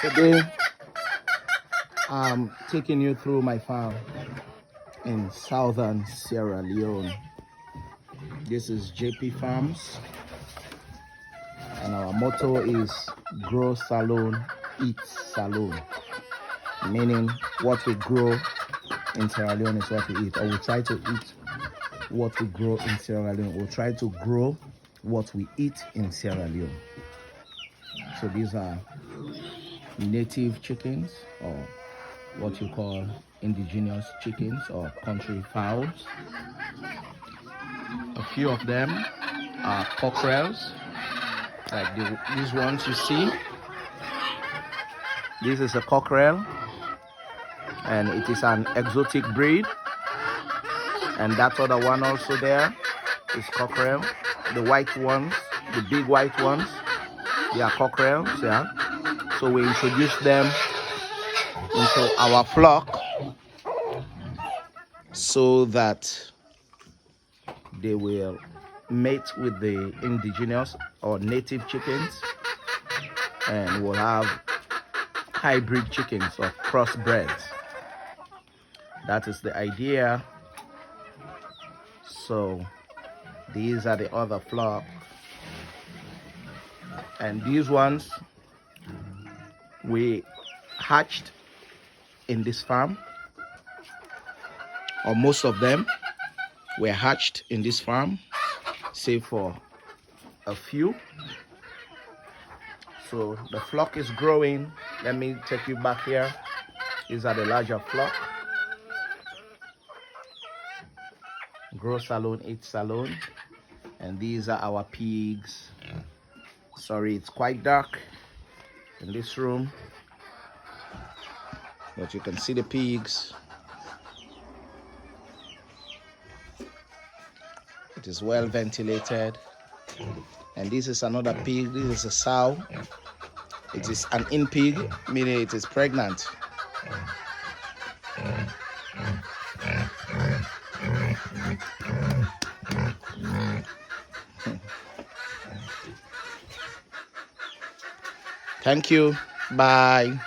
Today, I'm taking you through my farm in southern Sierra Leone. This is JP Farms, and our motto is grow salon, eat salon, meaning what we grow in Sierra Leone is what we eat, or we try to eat what we grow in Sierra Leone. We'll try to grow what we eat in Sierra Leone. So these are native chickens, or what you call indigenous chickens or country fowls. A few of them are cockerels, like these ones you see. This is a cockerel, and it is an exotic breed. And that other one also there is cockerel. The white ones, the big white ones, they are cockerels, yeah. So we introduce them into our flock so that they will mate with the indigenous or native chickens, and we'll have hybrid chickens or crossbreds. That is the idea. So these are the other flock, and these ones we hatched in this farm, or most of them were hatched in this farm, save for a few. So the flock is growing. Let me take you back here. These are the larger flock. Grow salon, eat salon. And these are our pigs. Sorry, it's quite dark in this room, but you can see the pigs. It is well ventilated. And this is another pig. This is a sow. It is an in pig, meaning it is pregnant. Thank you. Bye.